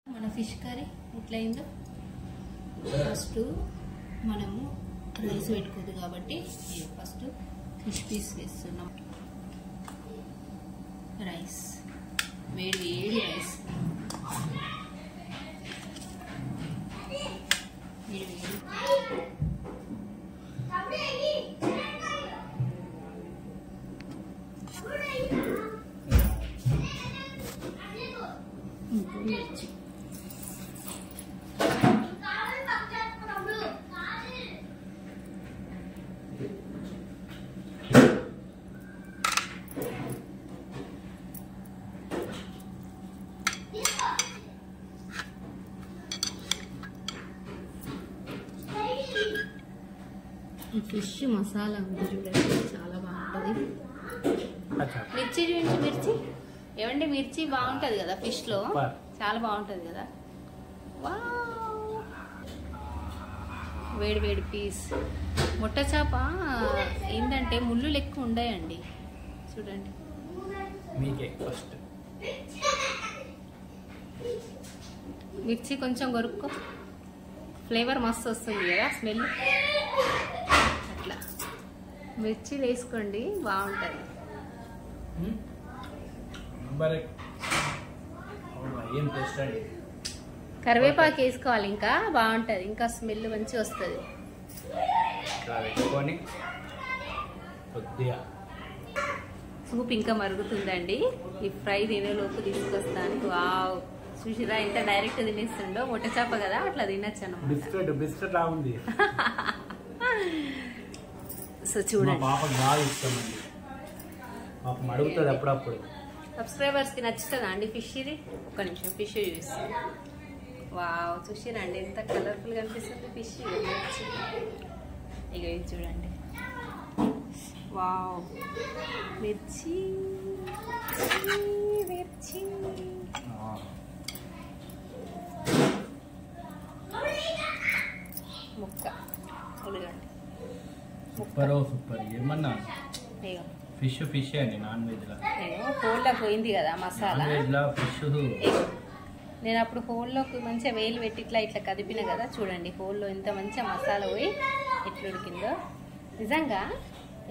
మన fish curry ఎట్లయిందో first మనము rice పెట్టుకోదు కాబట్టి ఫస్ట్ ఫిష్ పీస్ వేస్తున్నాం. రైస్ వేడి వేడి రైస్ వేడి వేడి మిర్చి ఫిష్ మసాలా ఉంది చూడండి, చాలా బాగుంటుంది. మిర్చి చూడండి, మిర్చి ఏమండి మిర్చి బాగుంటుంది కదా ఫిష్ లో, చాలా బాగుంటుంది కదా. వావ్, వేడి వేడి పీస్. ముట్ట చేప ఏంటంటే ముళ్ళు లెక్క ఉండయండి, చూడండి. మిర్చి కొంచెం కొరుక్కో, ఫ్లేవర్ మస్తు వస్తుంది కదా, స్మెల్. అట్లా మిర్చి వేసుకోండి, బాగుంటుంది. కరివేపాకు వేసుకోవాలి, ఇంకా బాగుంటుంది, ఇంకా స్మెల్ మంచిగా వస్తుంది. సూప్ ఇంకా మరుగుతుందండి, ఈ ఫ్రై తినేలోపు తీసుకొస్తాను. వావ్, చూసిరా ఎంత డైరెక్ట్ తినేస్తుండో. ముట్ట చేప కదా, అట్లా తినచ్చు అన్నమాట. సో చూడండి, అప్పుడప్పుడు సబ్స్క్రైబర్స్ కి నచ్చుతుందా అండి ఫిష్? ఇది ఒక్క నిమిషం ఫిష్ చూపిస్తాను. వావ్, చూసిరండి ఎంత కలర్ఫుల్ గా అనిపిస్తుంది ఫిష్. ఇక ఇది చూడండి, వావ్, మిర్చి మిర్చి ముక్క ఉల్లిగడ్డ సూపర్ సూపర్. ఏమన్నా ఇగో ఫిష్ ఫిష్ అండి, నాన్ వెజ్ లా. హోల్లో పోయింది కదా మసాలా, ఫిష్. నేను అప్పుడు హోల్లోకి మంచిగా వేలు పెట్టి ఇట్లా ఇట్లా కదిపిన కదా, చూడండి హోల్లో ఎంత మంచిగా మసాలా పోయి ఎట్లా ఉడికిందో నిజంగా.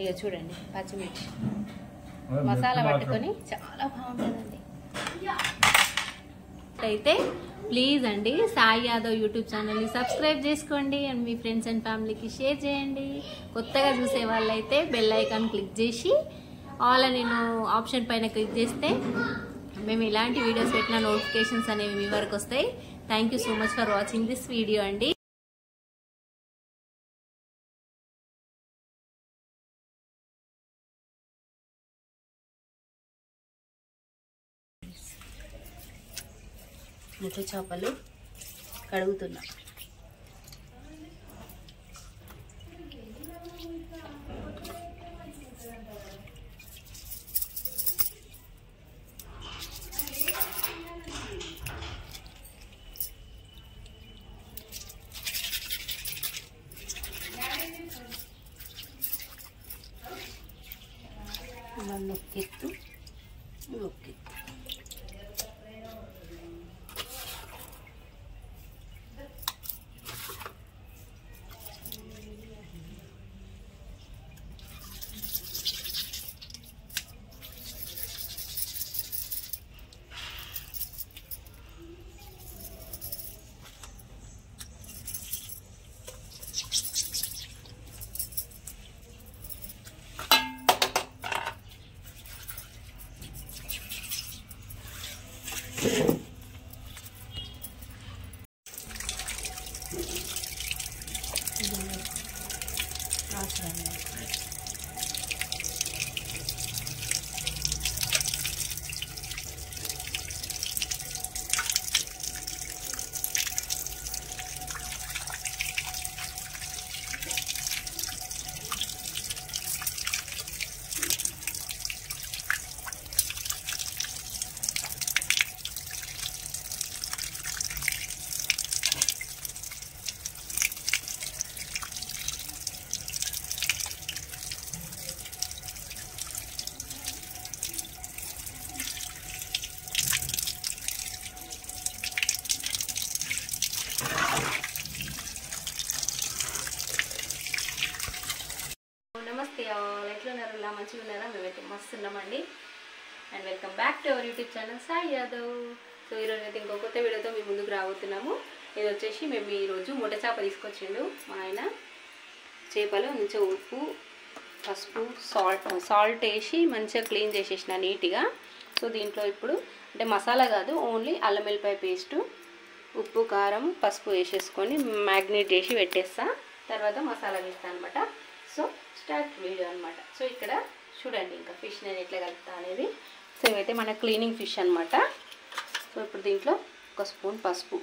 ఇక చూడండి పచ్చిమిర్చి మసాలా పట్టుకొని చాలా బాగుంటుందండి. అయితే ప్లీజ్ అండి సాయి యాదవ్ యూట్యూబ్ ఛానల్ని సబ్స్క్రైబ్ చేసుకోండి అండ్ మీ ఫ్రెండ్స్ అండ్ ఫ్యామిలీకి షేర్ చేయండి. కొత్తగా చూసే వాళ్ళైతే బెల్ ఐకాన్ క్లిక్ చేసి ఆల్ అని ఆప్షన్ పైన క్లిక్ చేస్తే మేము ఇలాంటి వీడియోస్ పెట్టిన నోటిఫికేషన్స్ అనేవి మీ వరకు వస్తాయి. Thank you so much for watching this video అండి. ముట్ట చేపలు కడుగుతున్నా. నొక్కెత్తు నొక్కెత్తు. మంచిగా ఉన్నారా? మేమైతే మస్తు ఉన్నామండి. And welcome back to our YouTube channel Sai Yadav. So ఈరోజు అయితే ఇంకో కొత్త వీడియోతో మీ ముందుకు రాబోతున్నాము. ఇది వచ్చేసి మేము ఈరోజు ముఠ చేప తీసుకొచ్చిండు మా ఆయన. చేపలు మంచిగా ఉప్పు, పసుపు, సాల్ట్ వేసి మంచిగా క్లీన్ చేసేసిన నీట్గా. సో దీంట్లో ఇప్పుడు అంటే మసాలా కాదు, ఓన్లీ అల్లం వెల్లిపాయ పేస్టు, ఉప్పు, కారం, పసుపు వేసేసుకొని మ్యాగ్నేట్ చేసి పెట్టేస్తా. తర్వాత మసాలా వేస్తాను అనమాట. సో స్టార్ట్ వీడియో అనమాట. సో ఇక్కడ చూడండి ఇంకా ఫిష్ నేను ఎట్లా కలుపుతా అనేది. సో ఇవైతే మన క్లీనింగ్ ఫిష్ అనమాట. సో ఇప్పుడు దీంట్లో ఒక స్పూన్ పసుపు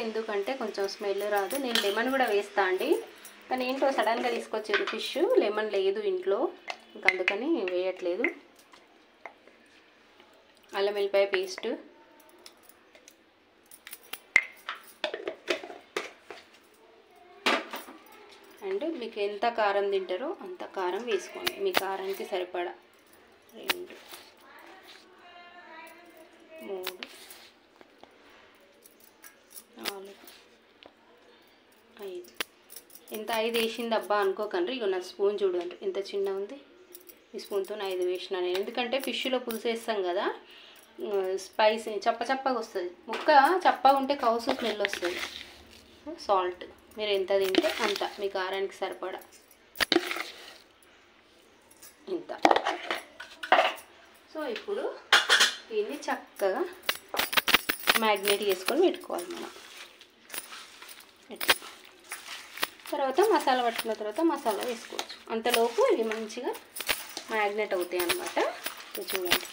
ఎందుకంటే కొంచెం స్మెల్ రాదు. నేను లెమన్ కూడా వేస్తా అండి, కానీ ఏంటో సడన్గా తీసుకొచ్చేది ఫిష్, లెమన్ లేదు ఇంట్లో, ఇంకా అందుకని వేయట్లేదు. అల్లం వెల్లిపాయ పేస్టు, అండ్ మీకు ఎంత కారం తింటారో అంత కారం వేసుకోండి, మీ కారానికి సరిపడా. 2, 3, 4, 5. ఎంత 5 వేసింది అబ్బా అనుకోకండి. ఇక నా స్పూన్ చూడండి ఎంత చిన్న ఉంది. ఈ స్పూన్తో 5 వేసిన నేను, ఎందుకంటే ఫిష్లో పులుసు వేస్తాం కదా, స్పైసీ చప్పగా వస్తుంది. ముక్క చప్పగా ఉంటే కౌసు స్మెల్ వస్తుంది. సాల్ట్ మీరు ఎంత తింటే అంత, మీ కారానికి సరిపడా ఇంత. సో ఇప్పుడు దీన్ని చక్కగా మ్యాగ్నేట్ చేసుకొని పెట్టుకోవాలి మనం. తర్వాత మసాలా పట్టుకున్న తర్వాత మసాలా వేసుకోవచ్చు. అంతలోపు ఇవి మంచిగా మ్యాగ్నేట్ అవుతాయి అన్నమాట. చూడండి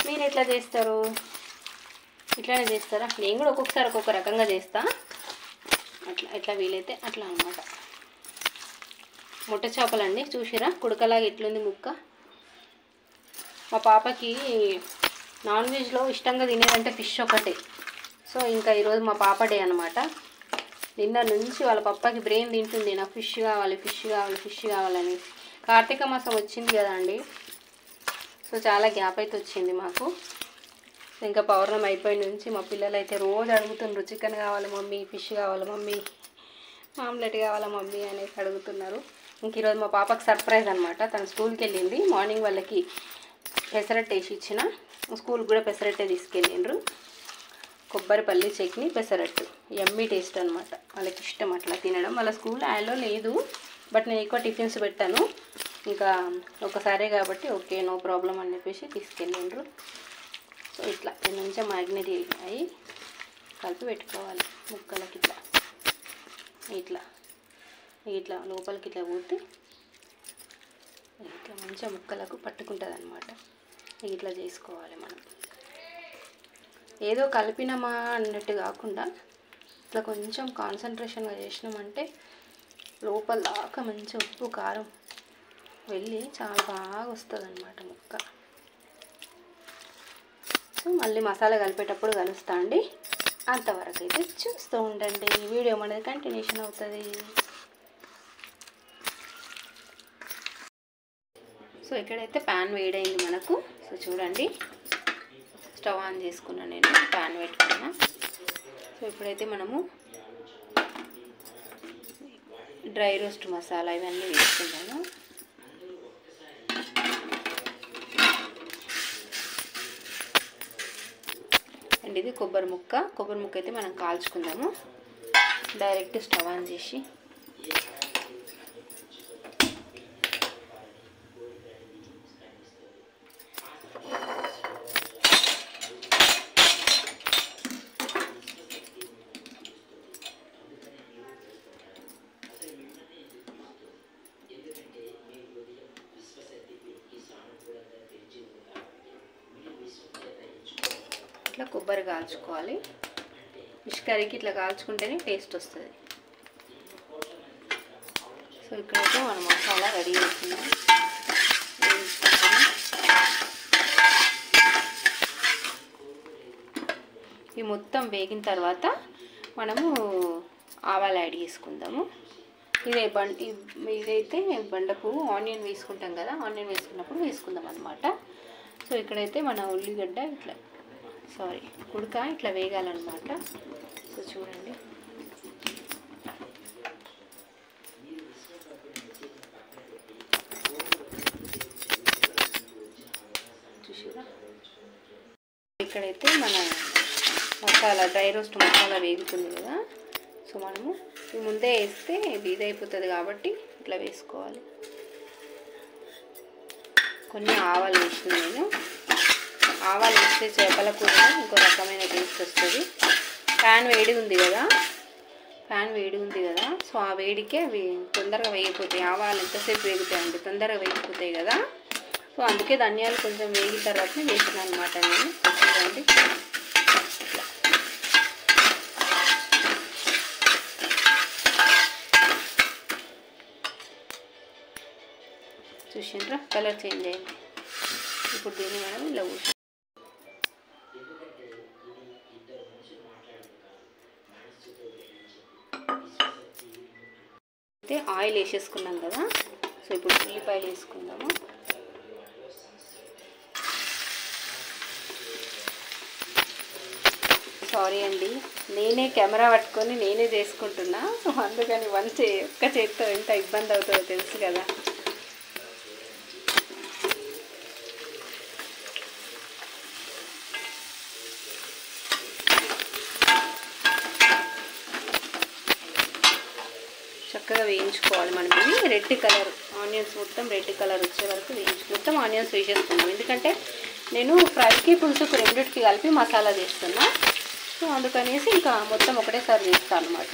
మీరు ఎట్లా చేస్తారు? ఇట్లానే చేస్తారా? నేను కూడా ఒక్కొక్కసారి ఒక్కొక్క రకంగా చేస్తా. ఎట్లా వీలైతే అట్లా అన్నమాట. ముట్ట చేపలండి, చూసిరా కుడకలాగా ఎట్లుంది ముక్క. మా పాపకి నాన్ వెజ్లో ఇష్టంగా తినేదంటే ఫిష్ ఒకటే. సో ఇంకా ఈరోజు మా పాప డే అనమాట. నిన్న నుంచి వాళ్ళ పప్పకి బ్రెయిన్ తింటుంది, నాకు ఫిష్ కావాలని. కార్తీక మాసం వచ్చింది కదా అండి, సో చాలా గ్యాప్ అయితే వచ్చింది మాకు. ఇంకా పౌర్ణమి అయిపోయిన నుంచి మా పిల్లలు అయితే రోజు అడుగుతున్నారు, చికెన్ కావాలి మమ్మీ, ఫిష్ కావాలి మమ్మీ, ఆమ్లెట్ కావాలా మమ్మీ అనేసి అడుగుతున్నారు. ఇంక ఈరోజు మా పాపకు సర్ప్రైజ్ అనమాట. తను స్కూల్కి వెళ్ళింది, మార్నింగ్ వాళ్ళకి పెసరట్టు వేసి ఇచ్చిన, స్కూల్కి కూడా పెసరట్టే తీసుకెళ్ళిండ్రు. కొబ్బరి పల్లి చట్నీ పెసరట్టు, ఎమ్మీ టేస్ట్ అనమాట. వాళ్ళకి ఇష్టం అట్లా తినడం. వాళ్ళ స్కూల్ యాలో లేదు, బట్ నేను ఎక్కువ టిఫిన్స్ పెట్టాను, ఇంకా ఒకసారే కాబట్టి ఓకే నో ప్రాబ్లం అని చెప్పేసి తీసుకెళ్ళిండ్రు. సో ఇట్లా మంచిగా మ్యాగ్నేట్ అయ్యి కలిపి పెట్టుకోవాలి ముక్కలకి. ఇట్లా లోపలికి ఇట్లా పోతే ఇట్లా మంచిగా ముక్కలకు పట్టుకుంటుంది అనమాట. ఇట్లా చేసుకోవాలి మనం. ఏదో కలిపినామా అన్నట్టు కాకుండా ఇట్లా కొంచెం కాన్సన్ట్రేషన్గా చేసినామంటే లోపల దాకా మంచి ఉప్పు కారం వెళ్ళి చాలా బాగా వస్తుంది అన్నమాట ముక్క. సో మళ్ళీ మసాలా కలిపేటప్పుడు కలుస్తా అండి. అంతవరకు అయితే చూస్తూ ఉండండి, వీడియో అనేది కంటిన్యూషన్ అవుతుంది. సో ఇక్కడైతే ప్యాన్ వేడైంది మనకు. సో చూడండి, స్టవ్ ఆన్ చేసుకున్నాను నేను, ప్యాన్ పెట్టుకున్నా. సో ఇప్పుడైతే మనము డ్రై రోస్ట్ మసాలా ఇవన్నీ వేసుకుందాము. అండ్ ఇది కొబ్బరి ముక్క అయితే మనం కాల్చుకుందాము. డైరెక్ట్ స్టవ్ ఆన్ చేసి ఇట్లా కొబ్బరి కాల్చుకోవాలి. ఫిష్ కర్రీకి ఇట్లా కాల్చుకుంటేనే టేస్ట్ వస్తుంది. సో ఇక్కడైతే మనం మసాలా రెడీ చేస్తున్నాం. ఇవి మొత్తం వేగిన తర్వాత మనము ఆవాలు యాడ్ చేసుకుందాము. ఇదైతే బండకు ఆనియన్ వేసుకుంటాం కదా, ఆనియన్ వేసుకున్నప్పుడు వేసుకుందాం అన్నమాట. సో ఇక్కడైతే మన ఉల్లిగడ్డ కుడక ఇట్లా వేగాలన్నమాట. సో చూడండి ఇక్కడైతే మన మసాలా డ్రై రోస్ట్ మసాలా వేగుతుంది కదా. సో మనము ముందే వేస్తే ఇది అయిపోతుంది కాబట్టి ఇట్లా వేసుకోవాలి. కొన్ని ఆవాలు వేసిన నేను. ఆవాలు వేస్తే చేపల కూరలో ఇంకో రకమైన టేస్ట్ వస్తుంది. ప్యాన్ వేడి ఉంది కదా, సో ఆ వేడికే అవి తొందరగా వేగిపోతాయి. ఆవాలు ఎంతసేపు వేగుతాయండి, తొందరగా వేగిపోతాయి కదా. సో అందుకే ధనియాలు కొంచెం వేగిన తర్వాతనే వేసినాను అనమాట నేను. చూడండి చూసిండ్రా, కలర్ చేంజ్ అయింది. ఇప్పుడు దీన్ని మనం ఇలా అయితే ఆయిల్ వేసేసుకున్నాం కదా. సో ఇప్పుడు ఉల్లిపాయలు వేసుకుందాము. సారీ అండి, నేనే కెమెరా పట్టుకొని నేనే చేసుకుంటున్నా. సో అందుకని ఒక్క చేతితో ఎంత ఇబ్బంది అవుతుందో తెలుసు కదా. చక్కగా వేయించుకోవాలి మనం. ఇవి రెడ్ కలర్ ఆనియన్స్ మొత్తం రెడ్ కలర్ వచ్చే వరకు మొత్తం ఆనియన్స్ వేసేసుకున్నాం. ఎందుకంటే నేను ఫ్రైకి పులుసుకు రెండింటికి కలిపి మసాలా చేస్తున్నా. సో అందుకనేసి ఇంకా మొత్తం ఒకటేసారి వేస్తాను అనమాట.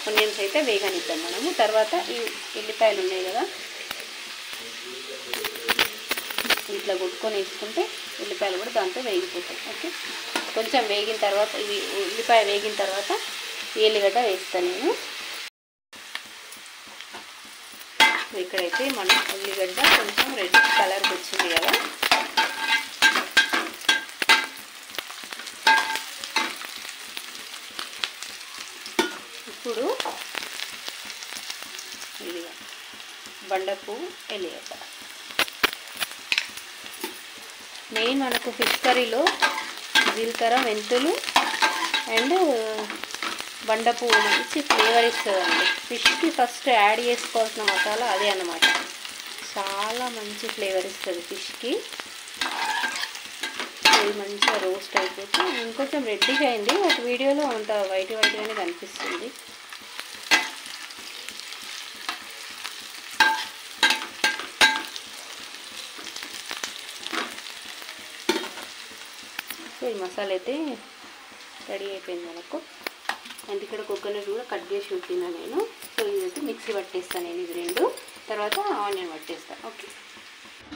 ఆనియన్స్ అయితే వేగనిద్దాం మనము. తర్వాత ఈ ఎల్లిపాయలు ఉన్నాయి కదా, ఇట్లా కొట్టుకొని వేసుకుంటే ఉల్లిపాయలు కూడా దాంతో వేగిపోతాయి. ఓకే, కొంచెం వేగిన తర్వాత ఇవి ఉల్లిపాయ వేగిన తర్వాత ఎల్లిగడ్డ వేస్తాను నేను. ఇక్కడైతే మన ఉల్లిగడ్డ కొంచెం రెడ్ కలర్కి వచ్చింది కదా. ఇప్పుడు బండపు ఎల్లిగడ్డ మెయిన్ మనకు ఫిష్ కర్రీలో జీలకర్ర, మెంతులు అండ్ బండపువ్వు మంచి ఫ్లేవర్ ఇస్తుందండి. ఫిష్కి ఫస్ట్ యాడ్ చేసుకోవాల్సిన మసాలా అదే అన్నమాట. చాలా మంచి ఫ్లేవర్ ఇస్తుంది ఫిష్కి. ఇది మంచిగా రోస్ట్ అయిపోతే ఇంకొంచెం రెడ్డిగా అయింది, బట్ వీడియోలో అంత వైట్గానే కనిపిస్తుంది. సో ఈ మసాలా అయితే రెడీ అయిపోయింది మనకు. అండ్ ఇక్కడ కోకోనట్ కూడా కట్ చేసి ఉంటున్నా నేను. సో ఇదైతే మిక్సీ పట్టేస్తాను నేను ఇది రెండు, తర్వాత ఆనియన్ పట్టేస్తాను. ఓకే,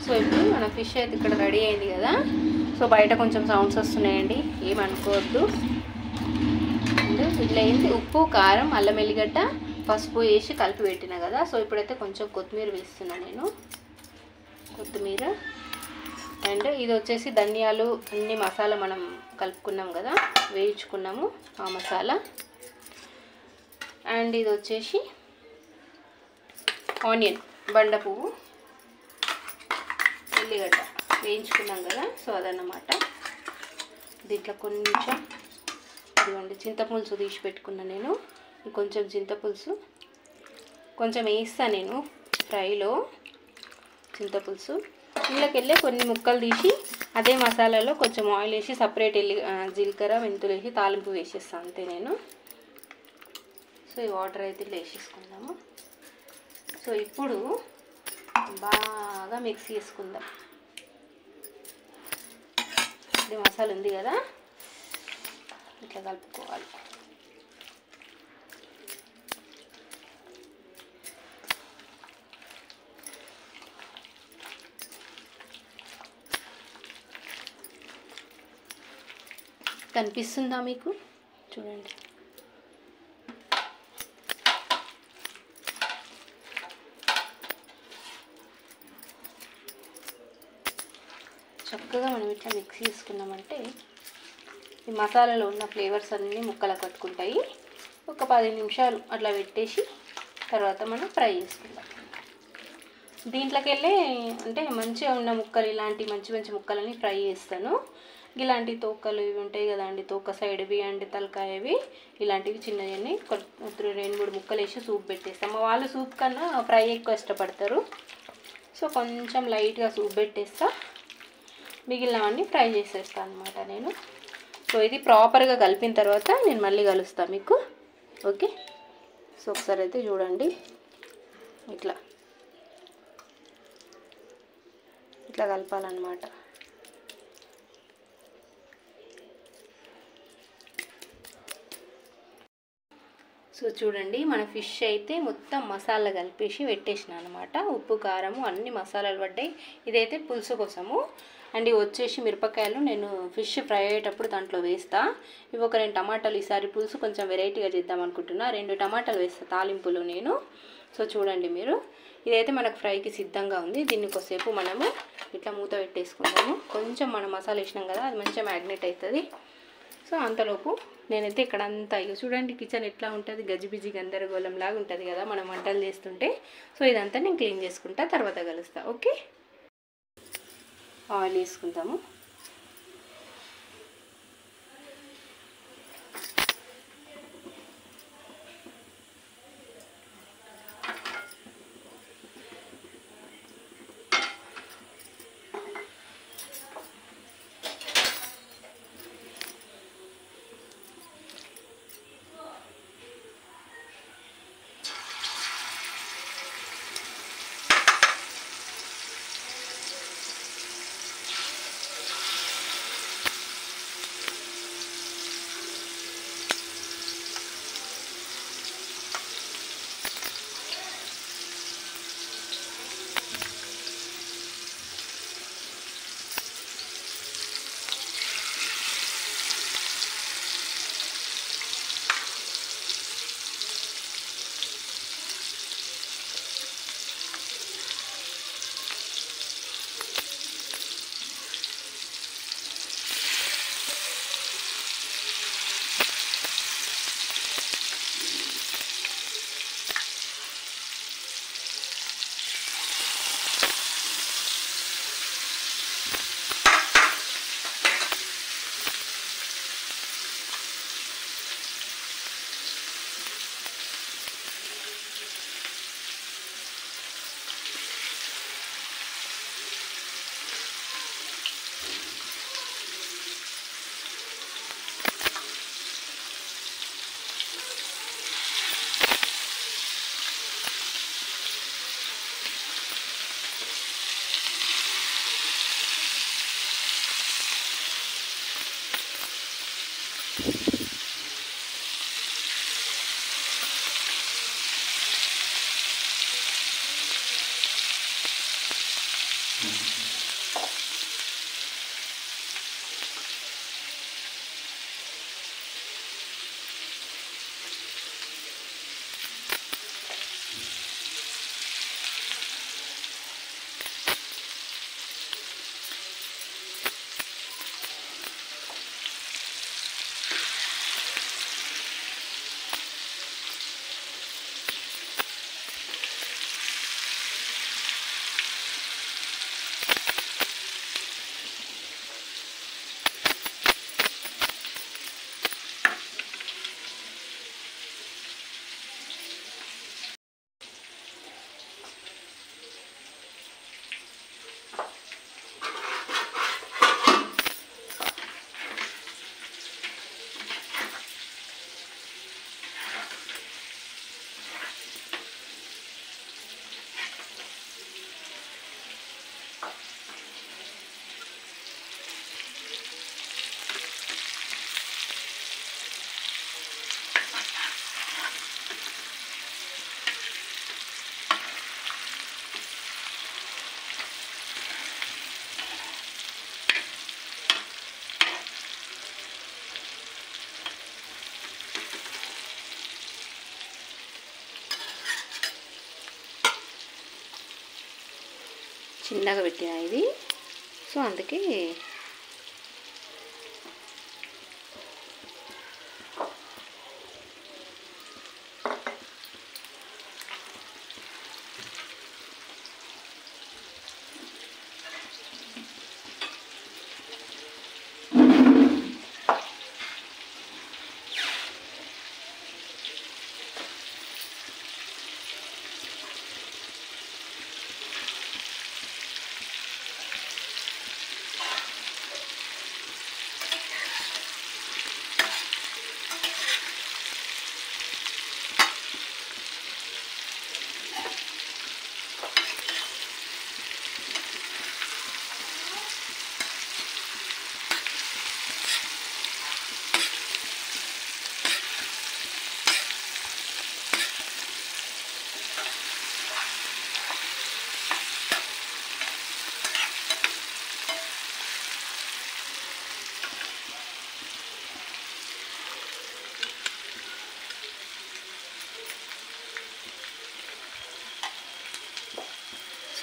సో ఇప్పుడు మన ఫిష్ అయితే ఇక్కడ రెడీ అయింది కదా. సో బయట కొంచెం సౌండ్స్ వస్తున్నాయండి, ఏమనుకోవద్దు. ఇట్లా అయింది. ఉప్పు, కారం, అల్లం ఎల్లిగడ్డ, పసుపు వేసి కలిపి పెట్టిన కదా. సో ఇప్పుడైతే కొంచెం కొత్తిమీర వేస్తున్నాను నేను. కొత్తిమీర అండ్ ఇది వచ్చేసి ధనియాలు అన్ని మసాలా మనం కలుపుకున్నాం కదా, వేయించుకున్నాము ఆ మసాలా. అండ్ ఇది వచ్చేసి ఆనియన్, బండ పువ్వు, ఉల్లిగడ్డ వేయించుకున్నాం కదా. సో అదన్నమాట. దీంట్లో కొంచెం ఇదిగోండి చింతపులుసు తీసి పెట్టుకున్నాను నేను. కొంచెం చింతపులుసు కొంచెం వేస్తాను నేను ఫ్రైలో. చింతపులుసు ఇందులోకి కొన్ని ముక్కలు తీసి అదే మసాలాలో కొంచెం ఆయిల్ వేసి సపరేట్ జీలకర్ర, మెంతులు వేసి తాలింపు వేసేస్తాను అంతే నేను. సో ఈ వాటర్ అయితే ఇట్లా వేసేసుకుందాము. సో ఇప్పుడు బాగా మిక్స్ చేసుకుందాం. ఇది మసాలా ఉంది కదా, ఇట్లా కలుపుకోవాలి. కనిపిస్తుందా మీకు? చూడండి. చక్కగా మనం ఇట్లా మిక్స్ చేసుకున్నామంటే ఈ మసాలాలో ఉన్న ఫ్లేవర్స్ అన్నీ ముక్కలకు పట్టుకుంటాయి. ఒక 10 నిమిషాలు అట్లా పెట్టేసి తర్వాత మనం ఫ్రై చేసుకుందాం. దీంట్లోకి వెళ్ళి అంటే మంచిగా ఉన్న ముక్కలు, ఇలాంటి మంచి మంచి ముక్కలని ఫ్రై చేస్తాను. ఇలాంటి తోకలు ఇవి ఉంటాయి కదండి, తోక సైడ్వి అండ్ తలకాయవి, ఇలాంటివి చిన్నవన్నీ 2-3 ముక్కలు వేసి సూప్ పెట్టేస్తాం. మా వాళ్ళు సూప్ కన్నా ఫ్రై ఎక్కువ ఇష్టపడతారు. సో కొంచెం లైట్గా సూప్ పెట్టేస్తా, మిగిలినవన్నీ ఫ్రై చేసేస్తాను అనమాట నేను. సో ఇది ప్రాపర్గా కలిపిన తర్వాత నేను మళ్ళీ కలుస్తాను మీకు. ఓకే, సో ఒకసారి అయితే చూడండి, ఇట్లా కలపాలన్నమాట. సో చూడండి, మన ఫిష్ అయితే మొత్తం మసాలా కలిపేసి పెట్టేసిన అనమాట. ఉప్పు కారము అన్ని మసాలాలు పడ్డాయి. ఇదైతే పులుసు కోసము. అండ్ ఇవి వచ్చేసి మిరపకాయలు నేను ఫిష్ ఫ్రై అయ్యేటప్పుడు దాంట్లో వేస్తా. ఇవి ఒక 2 టమాటాలు, ఈసారి పులుసు కొంచెం వెరైటీగా చేద్దాం అనుకుంటున్నా. 2 టమాటాలు వేస్తా తాలింపులో నేను. సో చూడండి మీరు, ఇదైతే మనకు ఫ్రైకి సిద్ధంగా ఉంది. దీన్ని కొద్దిసేపు మనము ఇట్లా మూత పెట్టేసుకుందాము. కొంచెం మనం మసాలా వేసినాం కదా, అది మంచిగా మ్యాగ్నేట్ అవుతుంది. సో అంతలోపు నేనైతే ఇక్కడ అంతా ఇక చూడండి, కిచెన్ ఎట్లా ఉంటుంది, గజిబిజి గందరగోళం లాగా ఉంటుంది కదా మనం వంటలు చేస్తుంటే. సో ఇదంతా నేను క్లీన్ చేసుకుంటా, తర్వాత కలుస్తా. ఓకే, ఆయిల్ వేసుకుంటాము. చిన్నగా పెట్టిన ఇది, సో అందుకే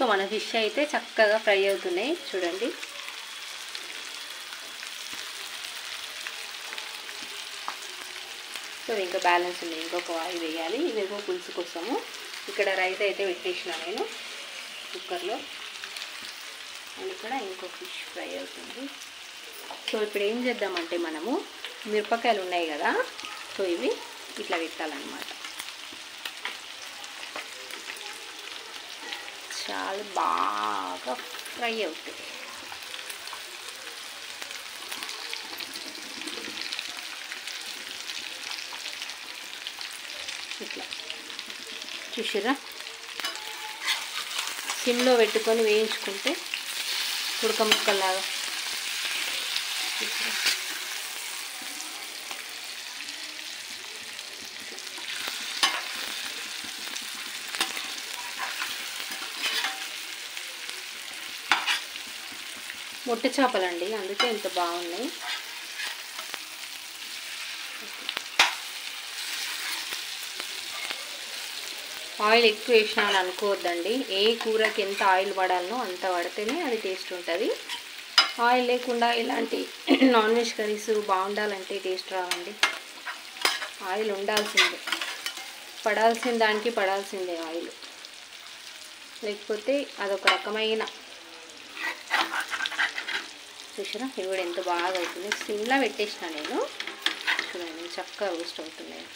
సో మన ఫిష్ అయితే చక్కగా ఫ్రై అవుతున్నాయి చూడండి. సో ఇంకా బ్యాలెన్స్ ఉంది, ఇంకొక వాయి వేయాలి. ఇదేమో పులుసు కోసము. ఇక్కడ రైస్ అయితే పెట్టేసిన నేను కుక్కర్లో. అండ్ ఇక్కడ ఇంకో ఫిష్ ఫ్రై అవుతుంది. సో ఇప్పుడు ఏం చేద్దామంటే మనము మిరపకాయలు ఉన్నాయి కదా, సో ఇవి ఇట్లా పెట్టాలన్నమాట. చాలా బాగా ఫ్రై అవుతుంది. ఇట్లా చూసిరా, సిమ్లో పెట్టుకొని వేయించుకుంటే ఉడక ముక్కలాగా. మొట్ట చేపలండి, అందుకే ఇంత బాగున్నాయి. ఆయిల్ ఎక్కువ వేసినా అని అనుకోవద్దండి. ఏ కూరకి ఎంత ఆయిల్ పడాలనో అంత పడితేనే అది టేస్ట్ ఉంటుంది. ఆయిల్ లేకుండా ఇలాంటి నాన్ వెజ్ కర్రీస్ బాగుండాలంటే టేస్ట్ రావండి. ఆయిల్ ఉండాల్సిందే, పడాల్సిన దానికి పడాల్సిందే ఆయిల్, లేకపోతే అదొక రకమైన. చూసారా ఇవి కూడా ఎంత బాగా అవుతుంది. సిమ్లా పెట్టేసిన నేను. చూడండి చక్కగా రోస్ట్ అవుతున్నాయి.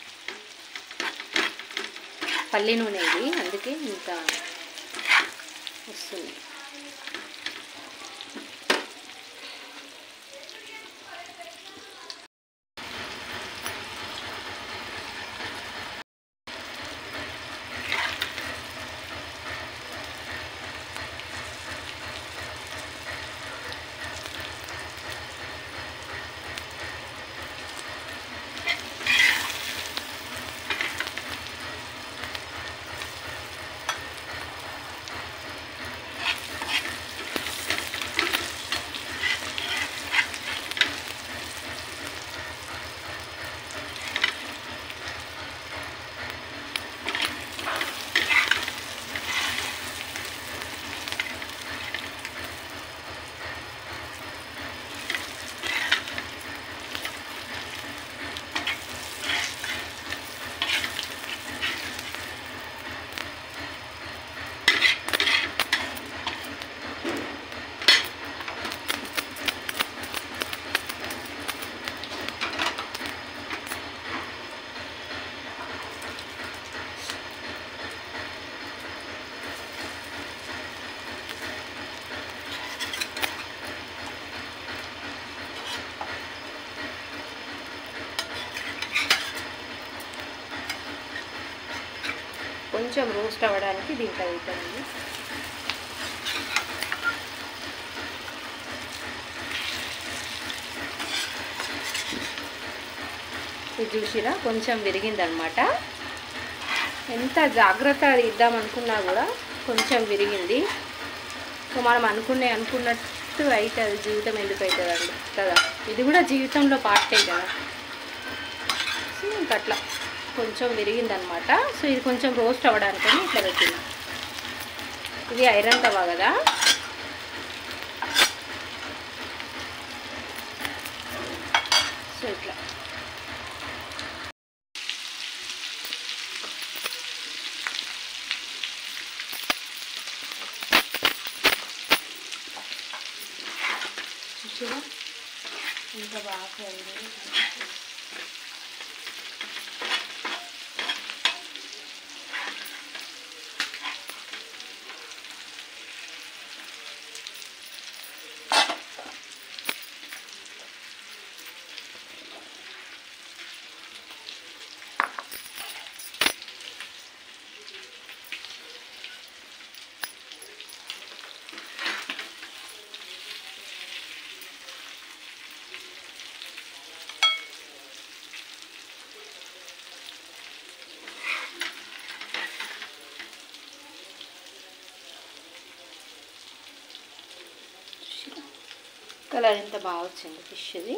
పల్లి నూనె ఇది, అందుకే ఇంత వస్తుంది. కొంచెం రోస్ట్ అవ్వడానికి దీంట్లో అవుతుంది. ఇది చూసిరా కొంచెం విరిగిందనమాట. ఎంత జాగ్రత్త ఇద్దామనుకున్నా కూడా కొంచెం విరిగింది. సో మనం అనుకున్నట్టు అయితే అది జీవితం ఎందుకు అవుతుందండి కదా, ఇది కూడా జీవితంలో పార్టే కదా. సో ఇంకట్లా కొంచెం విరిగిందనమాట. సో ఇది కొంచెం రోస్ట్ అవ్వడానికని ఇట్లా పెట్టింది. ఇది ఐరన్ తవా కదా, సో ఇట్లా చూసారా ఇంకా బాగా అయింది. కలర్ ఎంత బాగా వచ్చింది ఫిష్ది.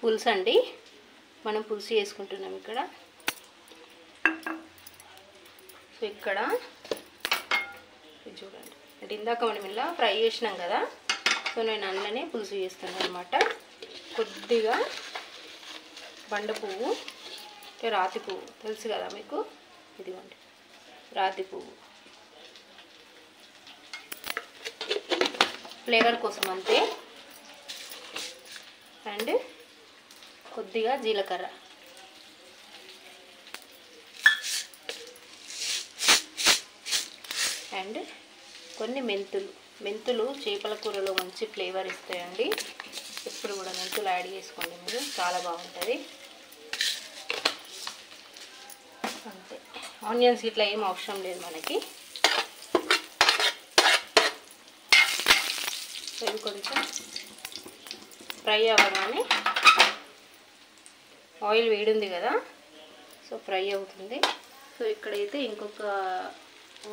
పులుసు అండి, మనం పులుసు చేసుకుంటున్నాం ఇక్కడ. సో ఇక్కడ ఇది చూడండి, అంటే ఇందాక మనం ఇలా ఫ్రై చేసినాం కదా, సో నేను అందులోనే పులుసు చేస్తున్నాను అనమాట. కొద్దిగా బండ పువ్వు, రాతి పువ్వు తెలుసు కదా మీకు, ఇదిగోండి రాతి పువ్వు ఫ్లేవర్ కోసం అంతే. అండ్ కొద్దిగా జీలకర్ర, అండ్ కొన్ని మెంతులు చేపల కూరలో మంచి ఫ్లేవర్ ఇస్తాయండి. ఎప్పుడు కూడా మెంతులు యాడ్ చేసుకోండి మీరు, చాలా బాగుంటుంది. అంతే, ఆనియన్స్ ఇట్లా ఏం అవసరం లేదు మనకి. ఇది కొంచెం ఫ్రై అవ్వగానే, ఆయిల్ వేడింది కదా, సో ఫ్రై అవుతుంది. సో ఇక్కడైతే ఇంకొక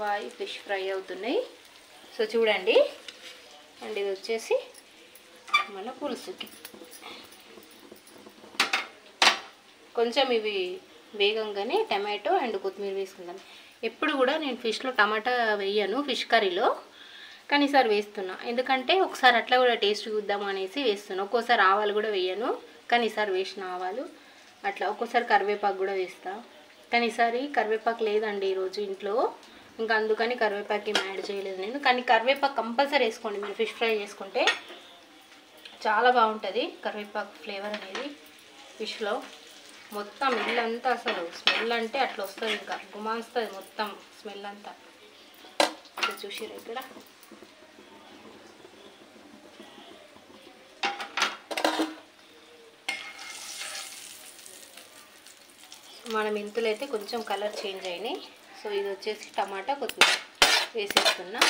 వాయి ఫిష్ ఫ్రై అవుతున్నాయి. సో చూడండి, అండ్ ఇది వచ్చేసి మన పులుసుకి. కొంచెం ఇవి వేగంగానే టమాటో అండ్ కొత్తిమీర వేసుకుందాం. ఎప్పుడు కూడా నేను ఫిష్లో టమాటా వేయను ఫిష్ కర్రీలో, కానీ ఈసారి వేస్తున్నా. ఎందుకంటే ఒకసారి అట్లా కూడా టేస్ట్ చూద్దాం అనేసి వేస్తున్నా. ఒక్కోసారి ఆవాలు కూడా వేయను, కానీ ఈసారి వేసిన ఆవాలు అట్లా. ఒక్కోసారి కరివేపాకు కూడా వేస్తా, కానీ ఈసారి కరివేపాకు లేదండి ఈరోజు ఇంట్లో, ఇంకా అందుకని కరివేపాకు ఏం యాడ్ చేయలేదు నేను. కానీ కరివేపాకు కంపల్సరీ వేసుకోండి మీరు ఫిష్ ఫ్రై చేసుకుంటే, చాలా బాగుంటుంది కరివేపాకు ఫ్లేవర్ అనేది ఫిష్లో. మొత్తం ఇల్లంతా అసలు స్మెల్ అంటే అట్లా వస్తుంది, ఇంకా గుమాస్తుంది మొత్తం స్మెల్ అంతా. చూసిరా ఇక్కడ మన మెంతులు అయితే కొంచెం కలర్ చేంజ్ అయినాయి. సో ఇది వచ్చేసి టమాటా కొత్తిమీర వేసేస్తున్నా.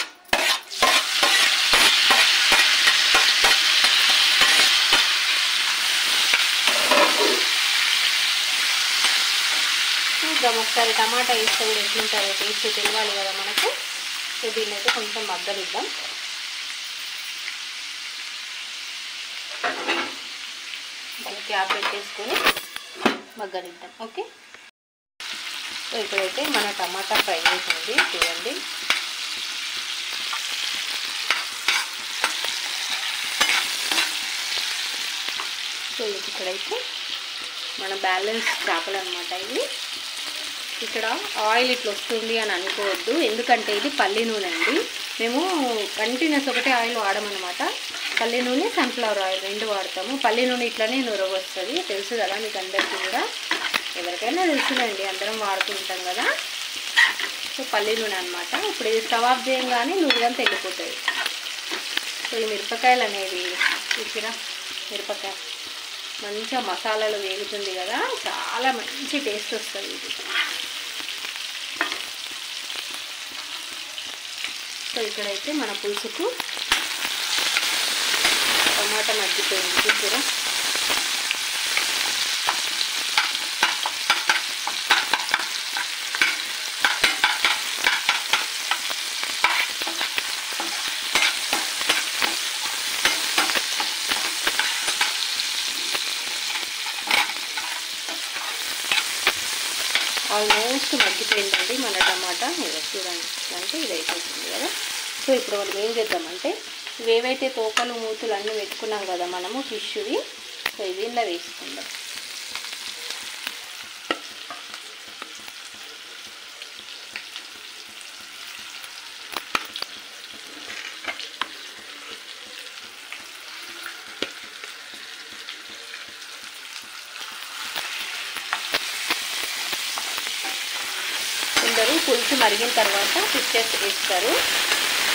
చూద్దాం ఒకసారి టమాటా వేస్తే కూడా ఎట్లుంటుందో టేస్ట్ తెలియాలి కదా మనకు. సో దీన్ని అయితే కొంచెం మగ్గనిద్దాం. దాన్ని క్యాప్ పెట్టేసుకొని మగ్గనిద్దాం. ఓకే, సో ఇక్కడైతే మన టమాటా ఫ్రై అవుతుంది చూడండి. సో ఇక్కడైతే మన బ్యాలెన్స్ చేపలు అనమాట ఇవి. ఇక్కడ ఆయిల్ ఇట్లా వస్తుంది అని అనుకోవద్దు, ఎందుకంటే ఇది పల్లి నూనె అండి. మేము కంటిన్యూస్ ఒకటే ఆయిల్ వాడమన్నమాట. పల్లి నూనె సన్ఫ్లవర్ ఆయిల్ రెండు వాడతాము. పల్లి నూనె ఇట్లనే నురగ వస్తుంది, తెలుసు కదా మీకు అందరికీ కూడా, ఎవరికైనా తెలుసునండి, అందరం వాడుతుంటాం కదా. సో పల్లి నూనె అనమాట. ఇప్పుడు ఇది స్టవ్ ఆఫ్ చేయగానే నూనెంతా వెళ్ళిపోతుంది. సో ఈ మిరపకాయలు అనేవి చూసిరా, మిరపకాయ మంచిగా మసాలాలు వేగుతుంది కదా, చాలా మంచి టేస్ట్ వస్తుంది ఇది. సో ఇక్కడైతే మన పులుసుకు టమాటా మగ్గిపోయింది చూసిరా. ఆల్మోస్ట్ మగ్గిపోయిందండి మన టమాటా. ఇలా చూడండి, అంటే ఇది అయిపోతుంది కదా. సో ఇప్పుడు మనం ఏం చేద్దామంటే, ఇవేవైతే తోకలు మూతులు అన్నీ పెట్టుకున్నాం కదా మనము ఫిష్వి, సో ఇది ఇలా వేసుకుందాం. కొందరు పులుసు మరిగిన తర్వాత ఫిషెస్ వేస్తారు,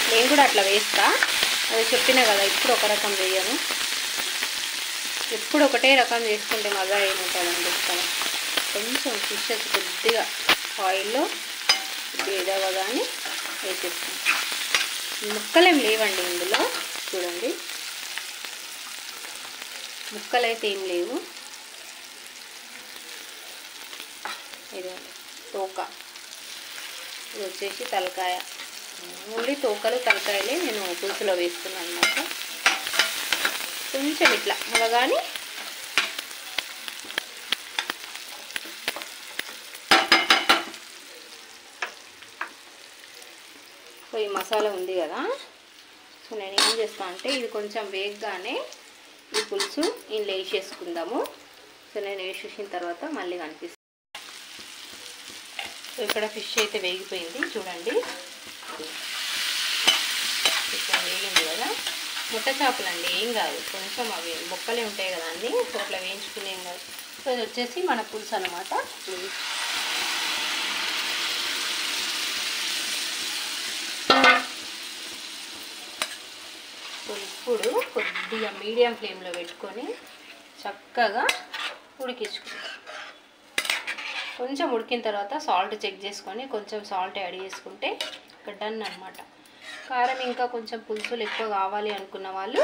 నేను కూడా అట్లా వేస్తా. అది చెప్పినా కదా, ఇప్పుడు ఒక రకం వేయను, ఎప్పుడు ఒకటే రకం చేసుకుంటే మజా ఏముంటుందండి. కొంచెం ఫిషెస్ కొద్దిగా ఆయిల్లో వేదవగానే వేసేస్తాం. ముక్కలేం లేవండి ఇందులో, చూడండి ముక్కలైతే ఏం లేవు. ఇది తోక, ఇది వచ్చేసి తలకాయ. ఓన్లీ తోకలు తలకాయలే నేను పులుసులో వేస్తున్నాను అన్నమాట. కొంచెం ఇట్లా అవగానే మసాలా ఉంది కదా, సో నేను ఏం చేస్తాను అంటే ఇది కొంచెం వేగగానే ఈ పులుసు ఇందులో వేసేసుకుందాము. సో నేను వేసేసిన తర్వాత మళ్ళీ కనిపిస్తాను. సో ఇక్కడ ఫిష్ అయితే వేగిపోయింది చూడండి, ఇక్కడ వేగింది కదా. ముట్ట చేపలు అండి, ఏం కాదు, కొంచెం అవి ముక్కలే ఉంటాయి కదా అన్నీ, సో అట్లా వేయించుకునేం కాదు. సో ఇది వచ్చేసి మన పులుసు అనమాట. సో ఇప్పుడు కొద్దిగా మీడియం ఫ్లేమ్లో పెట్టుకొని చక్కగా ఉడికించుకుంటాం. కొంచెం ఉడికిన తర్వాత సాల్ట్ చెక్ చేసుకొని కొంచెం సాల్ట్ యాడ్ చేసుకుంటే ఇక్కడ డన్ అనమాట. కారం ఇంకా కొంచెం పులుసులు ఎక్కువ కావాలి అనుకున్న వాళ్ళు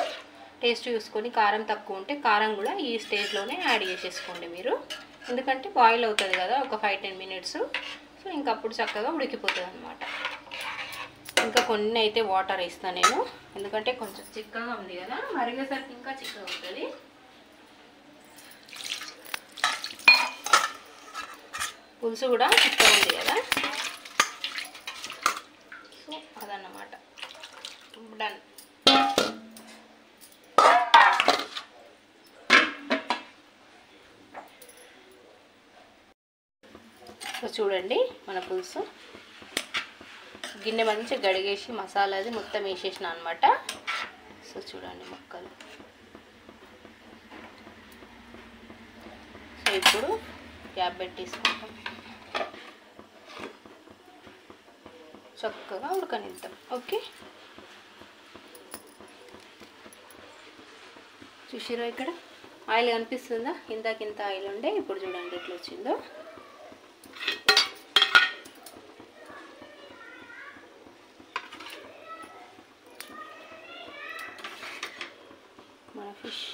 టేస్ట్ చూసుకొని కారం తక్కువ ఉంటే కారం కూడా ఈ స్టేజ్లోనే యాడ్ చేసేసుకోండి మీరు, ఎందుకంటే బాయిల్ అవుతుంది కదా ఒక 5-10 మినిట్స్. సో ఇంకా అప్పుడు చక్కగా ఉడికిపోతుంది అనమాట. ఇంకా కొన్ని అయితే వాటర్ వేస్తాను నేను, ఎందుకంటే కొంచెం చిక్కగా ఉంది కదా, మరిగేసరికి ఇంకా చిక్కగా ఉంటుంది. పులుసు కూడా చిక్కగా ఉంది కదా, సో అదన్నమాట డన్. సో చూడండి మన పులుసు గిన్నె మంచిగా గడిగేసి మసాలా అది మొత్తం వేసేసిన అనమాట. సో చూడండి ముక్కలు. సో ఇప్పుడు క్యాప్ పెట్టేసుకుంటాం, చక్కగా ఉడకనిద్దాం. ఓకే, చూసిరా ఇక్కడ ఆయిల్ కనిపిస్తుందా, ఇంత ఆయిల్ ఉండే, ఇప్పుడు చూడండి ఎట్లా వచ్చిందో. మన ఫిష్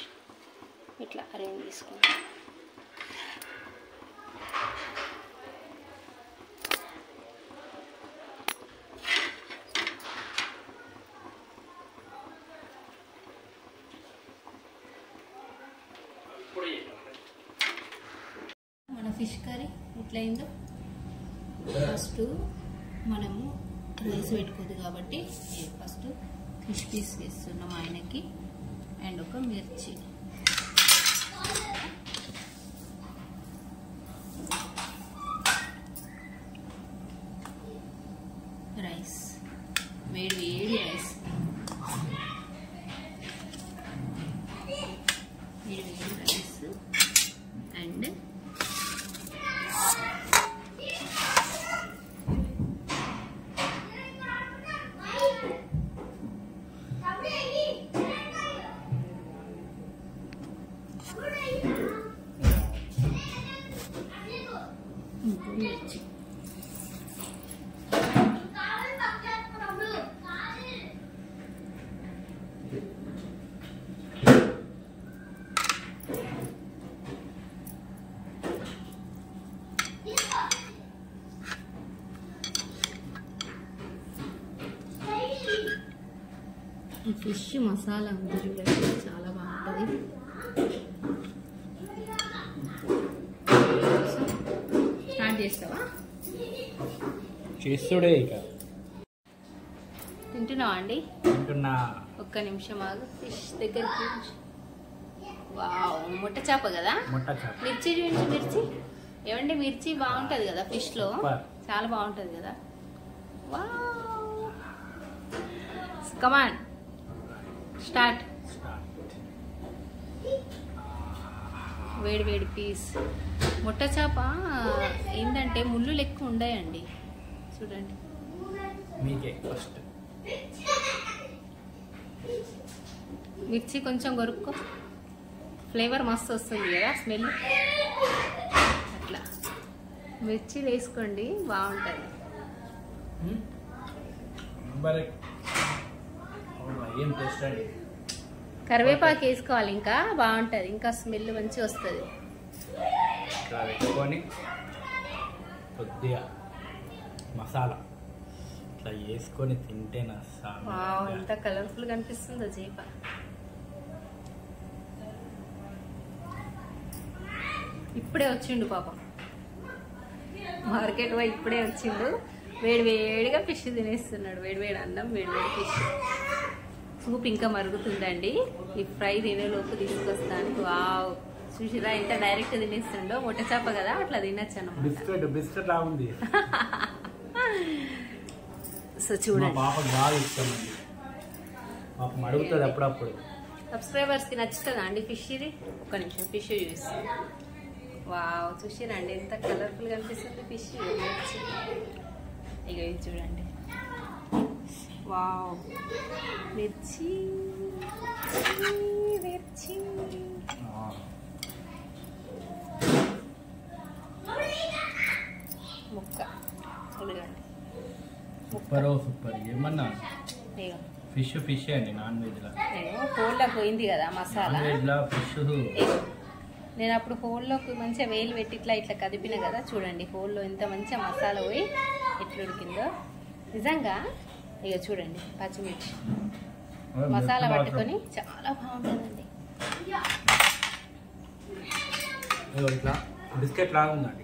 ఇట్లా అరేంజ్ చేసుకుంటాం. మన ఫిష్ కర్రీ ఎట్లయిందో, ఫస్ట్ మనము రైస్ పెట్టుకోదు కాబట్టి ఫస్ట్ ఫిష్ పీస్ వేస్తున్నాం ఆయనకి, అండ్ ఒక మిర్చి. రైస్ వేడి రైస్, వేడి రైస్ అండ్ మిర్చి. ఫిష్ మసాలా ఉంది చూడండి, చాలా బాగుంటుంది. స్టార్ట్ చేస్తావా? చేస్తుడే ఇక. తింటున్నావా అండి? తింటున్నా. ఒక్క నిమిషం ఆగు, ఫిష్ దగ్గరికి. వావ్, ముట్ట చేప కదా, ముట్ట చేప. మిర్చి చూపించు, మిర్చి ఏమండి, మిర్చి బాగుంటుంది కదా ఫిష్లో, చాలా బాగుంటుంది కదా. Wow, come on start. వేడి వేడి పీస్. ముట్ట చేప ఏంటంటే ముళ్ళు లెక్క ఉండయండి, చూడండి. మీకే ఫస్ట్ మిర్చి కొంచెం కొరుక్కో, ఫ్లేవర్ మస్తు వస్తుంది కదా, స్మెల్. అట్లా మిర్చి వేసుకోండి, బాగుంటుంది. ఏం టేస్ట్ అండి. కరివేపాకు వేసుకోవాలి, ఇంకా బాగుంటుంది, ఇంకా స్మెల్ మంచిగా వస్తుంది. ఇట్లా పెట్టుకొని కొద్దిగా మసాలా ఇట్లా వేసుకొని తింటే నా ఎంత కలర్ఫుల్ కనిపిస్తుందో చేప. ఇప్పుడే వచ్చిండు పాపం, మార్కెట్ పోయి ఇప్పుడే వచ్చిండు. వేడి వేడిగా ఫిష్ తినేస్తున్నాడు. వేడి అన్నం, వేడి ఫిష్. సూప్ ఇంకా మరుగుతుందండి. ఈ ఫ్రై తినేలోపు తీసుకొస్తాను. వావ్, చూసిరా ఎంత డైరెక్ట్ తినేస్తుండో. మొట్ట చేప కదా, అట్లా తినచ్చు అన్నమాట. బిస్కెట్ లా ఉంది. సో చూడండి, పాపకు బాగా ఇష్టం అండి. పాపం అడుగుతుంది అప్పుడప్పుడు. సబ్స్క్రైబర్స్ కి నచ్చుతుందా అండి ఫిష్? ఇది ఒక్క నిమిషం ఫిష్ చూపిస్తాను. వావ్, చూసిరండి ఎంత కలర్ఫుల్ గా అనిపిస్తుంది ఫిష్. ఇక ఇది చూడండి. వావ్, మిర్చి మిర్చి. ముక్క ఉడకండి. సూపర్ ఏమన్నా ఫిష్ అండి. నాన్ వెజ్ లా హోల్లో పోయింది కదా మసాలా. ఫిష్ నేను అప్పుడు హోల్లోకి మంచిగా వేలు పెట్టి ఇట్లా కదిపిన కదా. చూడండి హోల్లో ఎంత మంచిగా మసాలా పోయి ఎట్లా ఉడికిందో నిజంగా. ఇక చూడండి పచ్చిమిర్చి మసాలా పట్టుకొని చాలా బాగుంటుందండి. ఇట్లా బిస్కెట్ లాగా ఉందండి.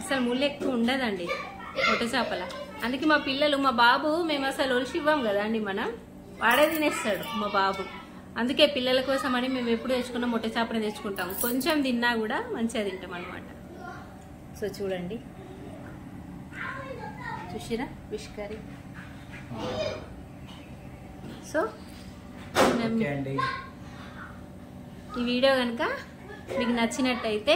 అసలు ముళ్ళు ఎక్కువ ఉండదండి పొట్ట చేపల. అందుకే మా పిల్లలు, మా బాబు, మేము అసలు ఒలిసి ఇవ్వం కదా అండి, మనం వాడే తినేస్తాడు మా బాబు. అందుకే పిల్లల కోసం అని మేము ఎప్పుడు తెచ్చుకున్న మొట్ట చేపని తెచ్చుకుంటాం. కొంచెం తిన్నా కూడా మంచిగా తింటాం అనమాట. సో చూడండి, చూసిరా ఫిష్ కర్రీ. సో ఈ వీడియో కనుక మీకు నచ్చినట్టయితే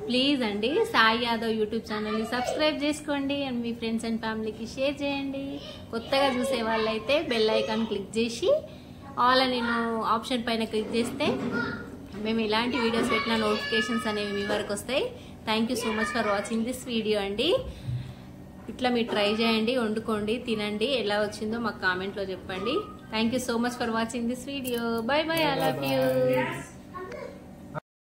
ప్లీజ్ అండి సాయి యాదవ్ యూట్యూబ్ ఛానల్ని సబ్స్క్రైబ్ చేసుకోండి. అండ్ మీ ఫ్రెండ్స్ అండ్ ఫ్యామిలీకి షేర్ చేయండి. కొత్తగా చూసే వాళ్ళైతే బెల్ ఐకాన్ క్లిక్ చేసి ఆల్ అని ఆప్షన్ పైన క్లిక్ చేస్తే మేము ఇలాంటి వీడియోస్ పెట్టిన నోటిఫికేషన్స్ అనేవి మీ వరకు వస్తాయి. Thank you so much for watching this video అండి. ఇట్లా మీరు ట్రై చేయండి, వండుకోండి, తినండి. ఎలా వచ్చిందో మాకు కామెంట్లో చెప్పండి. Thank you so much for watching this video. By by, I love you.